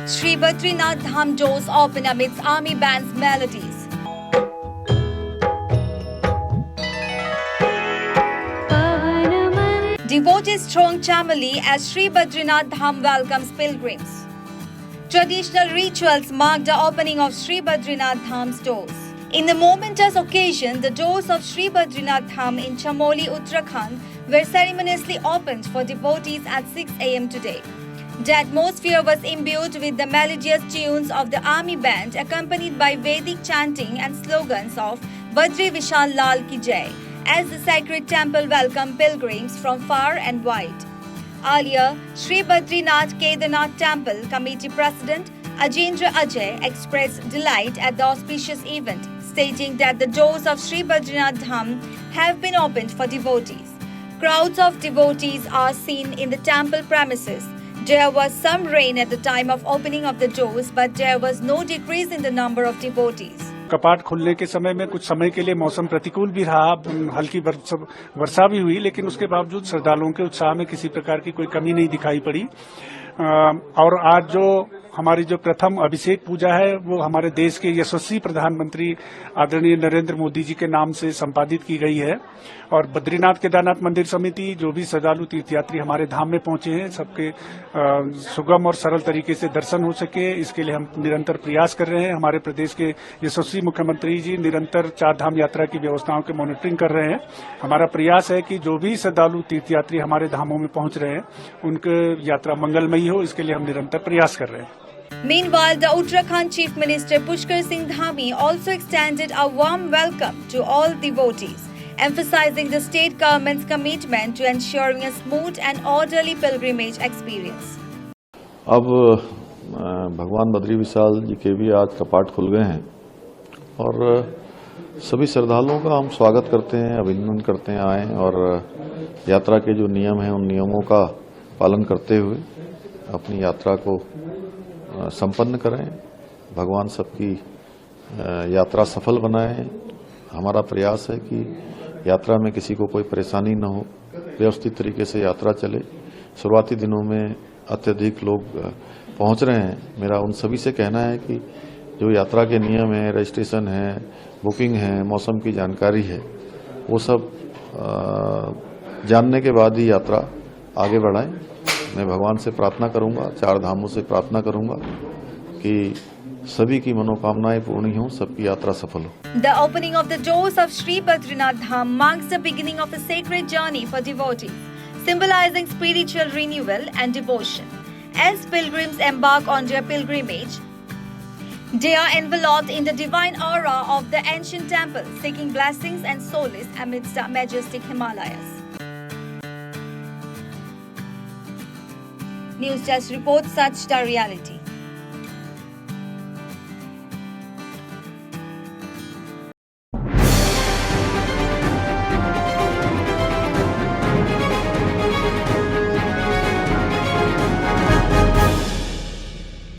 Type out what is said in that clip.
Sri Badrinath Dham doors open amidst army band's melodies. Devotees throng Chamali as Sri Badrinath Dham welcomes pilgrims. Traditional rituals mark the opening of Sri Badrinath Dham's doors. In the momentous occasion, the doors of Sri Badrinath Dham in Chamoli, Uttarakhand were ceremoniously opened for devotees at 6 a.m. today. The atmosphere was imbued with the melodious tunes of the army band, accompanied by Vedic chanting and slogans of Badri Vishal Lal Ki Jai, as the sacred temple welcomed pilgrims from far and wide. Earlier, Sri Badrinath Kedarnath Temple Committee President Ajendra Ajay expressed delight at the auspicious event, stating that the doors of Sri Badrinath Dham have been opened for devotees. Crowds of devotees are seen in the temple premises. There was some rain at the time of opening of the doors, but there was no decrease in the number of devotees. कपाट खुलने के समय में कुछ समय के लिए मौसम प्रतिकूल भी रहा, हल्की वर्षा भी हुई, लेकिन उसके बावजूद श्रद्धालुओं के उत्साह में किसी प्रकार की कोई कमी नहीं दिखाई पड़ी। और आज जो हमारी जो प्रथम अभिषेक पूजा है वो हमारे देश के यशस्वी प्रधानमंत्री आदरणीय नरेंद्र मोदी जी के नाम से संपादित की गई है। और बद्रीनाथ केदारनाथ मंदिर समिति जो भी श्रद्धालु तीर्थयात्री हमारे धाम में पहुंचे हैं, सबके सुगम और सरल तरीके से दर्शन हो सके, इसके लिए हम निरंतर प्रयास कर रहे हैं। हमारे प्रदेश के यशस्वी मुख्यमंत्री जी निरंतर 4 धाम यात्रा की व्यवस्थाओं की मॉनिटरिंग कर रहे हैं। हमारा प्रयास है कि जो भी श्रद्धालु तीर्थयात्री हमारे धामों में पहुंच रहे हैं उनकी यात्रा मंगलमयी हो, इसके लिए हम निरंतर प्रयास कर रहे हैं। Meanwhile, the Uttarakhand Chief Minister Pushkar Singh Dhami also extended a warm welcome to all devotees, emphasizing the state government's commitment to ensuring a smooth and orderly pilgrimage experience. अब भगवान बद्री विशाल जी के भी आज कपाट खुल गए हैं और सभी श्रद्धालुओं का हम स्वागत करते हैं, अभिनंदन करते हैं आए और यात्रा के जो नियम हैं उन नियमों का पालन करते हुए अपनी यात्रा को संपन्न करें। भगवान सबकी यात्रा सफल बनाएं। हमारा प्रयास है कि यात्रा में किसी को कोई परेशानी न हो, व्यवस्थित तरीके से यात्रा चले। शुरुआती दिनों में अत्यधिक लोग पहुंच रहे हैं। मेरा उन सभी से कहना है कि जो यात्रा के नियम हैं, रजिस्ट्रेशन है, बुकिंग है, मौसम की जानकारी है, वो सब जानने के बाद ही यात्रा आगे बढ़ाएं। मैं भगवान से प्रार्थना करूंगा, 4 धामों से प्रार्थना करूंगा कि सभी की मनोकामनाएं पूर्ण हों, सबकी यात्रा सफल हो। The opening of the doors of Sri Badrinath Dham marks the beginning of a sacred journey for devotees, symbolizing spiritual renewal and devotion. As pilgrims embark on their pilgrimage, they are enveloped in the divine aura of the ancient temple, seeking blessings and solace amidst the majestic Himalayas. News Desk reports such the reality.